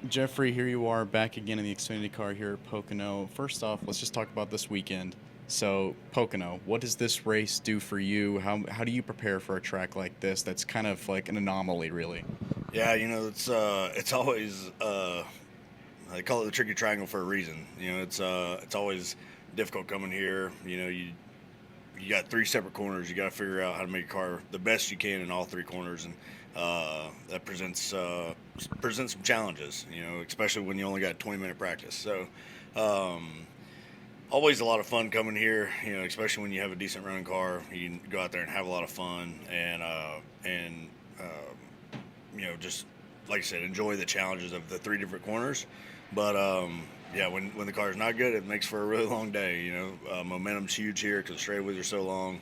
Jeffrey, here you are back again in the Xfinity car here at Pocono. First off, let's just talk about this weekend. So, Pocono, what does this race do for you? How do you prepare for a track like this that's kind of like an anomaly, really? Yeah, it's always they call it the tricky triangle for a reason. It's always difficult coming here. You got three separate corners. You got to figure out how to make your car the best you can in all three corners, and that presents some challenges. Especially when you only got 20-minute practice. So. Always a lot of fun coming here, especially when you have a decent running car. You can go out there and have a lot of fun, and just like I said, enjoy the challenges of the three different corners. But yeah, when the car is not good, it makes for a really long day. Momentum's huge here because the straightaways are so long.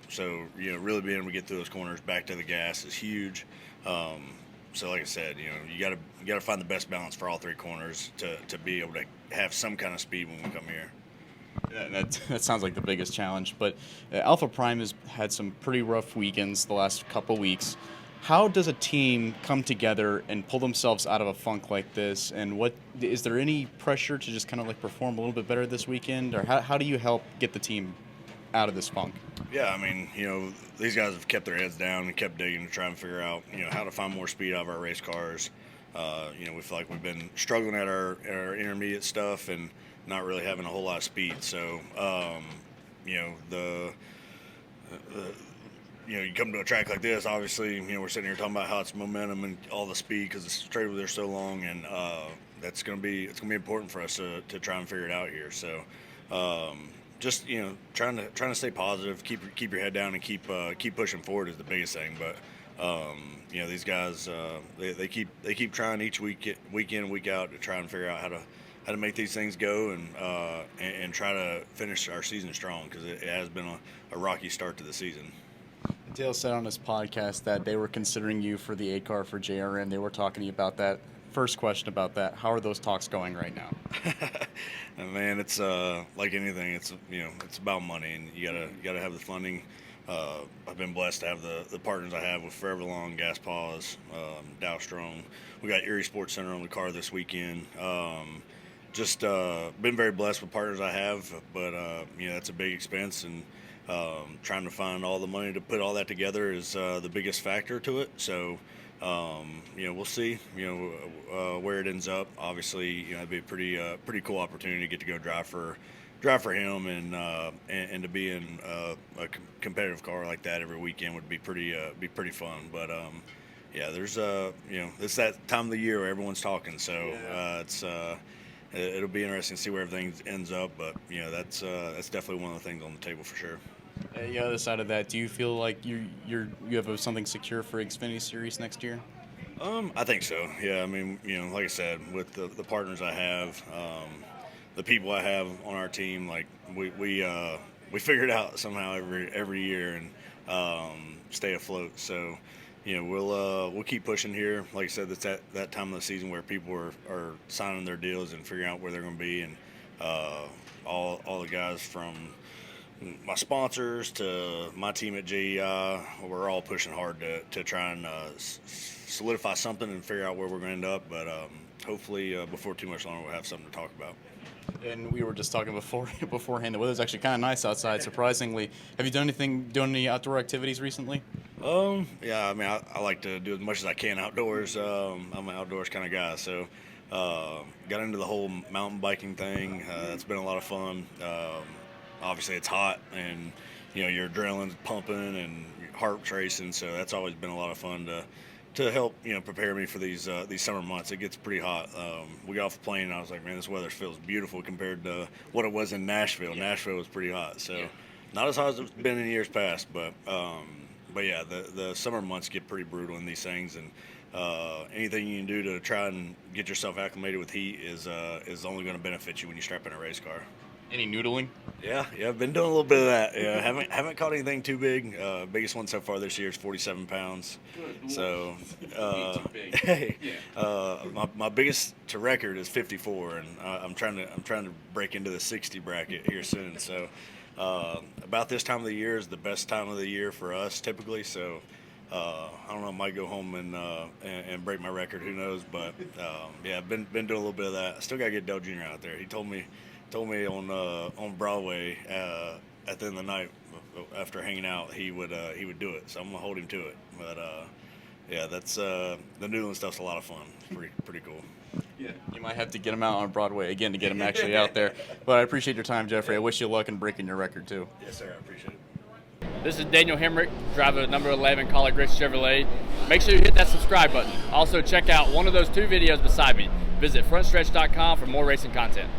So really being able to get through those corners back to the gas is huge. So like I said, you gotta find the best balance for all three corners to be able to have some kind of speed when we come here. Yeah, that sounds like the biggest challenge. But Alpha Prime has had some pretty rough weekends the last couple weeks. How does a team come together and pull themselves out of a funk like this? And what is there any pressure to just kind of like perform a little bit better this weekend, or how do you help get the team out of this funk? Yeah, I mean, these guys have kept their heads down and kept digging to try and figure out, how to find more speed out of our race cars. We feel like we've been struggling at our intermediate stuff and not really having a whole lot of speed. So, the you come to a track like this, obviously, we're sitting here talking about how it's momentum and all the speed because the straight there so long, and it's gonna be important for us to try and figure it out here. So, just trying to stay positive, keep your head down, and keep pushing forward is the biggest thing. But these guys they keep trying each week in, week out to try and figure out how to make these things go and try to finish our season strong because it has been a rocky start to the season. Dale said on his podcast that they were considering you for the A car for JRM. They were talking to you about that. First question about that: how are those talks going right now? And man, it's like anything. It's about money, and you gotta have the funding. I've been blessed to have the partners I have with Forever Long, Gas Paws, Dow Strong. We got Erie Sports Center on the car this weekend. Just been very blessed with partners I have, but that's a big expense, and trying to find all the money to put all that together is the biggest factor to it. So. We'll see. Where it ends up. Obviously, it'd be a pretty cool opportunity to get to go drive for him, and to be in a competitive car like that every weekend would be pretty fun. But yeah, there's it's that time of the year where everyone's talking, so it'll be interesting to see where everything ends up. But that's definitely one of the things on the table for sure. The other side of that, do you feel like you have something secure for Xfinity Series next year? I think so. Yeah, I mean, like I said, with the partners I have, the people I have on our team, like we figure it out somehow every year and stay afloat. So, we'll keep pushing here. Like I said, it's that time of the season where people are signing their deals and figuring out where they're going to be, and all the guys from my sponsors to my team at JEI, we're all pushing hard to try and solidify something and figure out where we're going to end up. But hopefully, before too much longer, we'll have something to talk about. And we were just talking beforehand. The weather's actually kind of nice outside, surprisingly. Have you done any outdoor activities recently? Yeah, I mean, I like to do as much as I can outdoors. I'm an outdoors kind of guy, so got into the whole mountain biking thing. It's been a lot of fun. Obviously, it's hot, and your adrenaline's pumping and your heart's racing. So that's always been a lot of fun to help prepare me for these summer months. It gets pretty hot. We got off the plane, and I was like, man, this weather feels beautiful compared to what it was in Nashville. Yeah. Nashville was pretty hot, so not as hot as it's been in years past, but yeah, the summer months get pretty brutal in these things, and anything you can do to try and get yourself acclimated with heat is only going to benefit you when you strap in a race car. Any noodling? Yeah, I've been doing a little bit of that. Yeah, haven't caught anything too big. Biggest one so far this year is 47 pounds. Good so, too big. hey, Yeah. my biggest to record is 54, and I'm trying to break into the 60 bracket here soon. So, about this time of the year is the best time of the year for us typically. So, I don't know, I might go home and break my record. Who knows? But yeah, I've been doing a little bit of that. I still got to get Dale Jr. out there. He told me on Broadway at the end of the night after hanging out he would do it. So I'm gonna hold him to it. But yeah, that's the noodling stuff's a lot of fun. It's pretty cool. Yeah, you might have to get him out on Broadway again to get him actually out there. But I appreciate your time, Jeffrey. I wish you luck in breaking your record too. Yes, sir. I appreciate it. This is Daniel Hemrick, driver of number 11 Collar Grace Chevrolet. Make sure you hit that subscribe button. Also, check out one of those 2 videos beside me. Visit frontstretch.com for more racing content.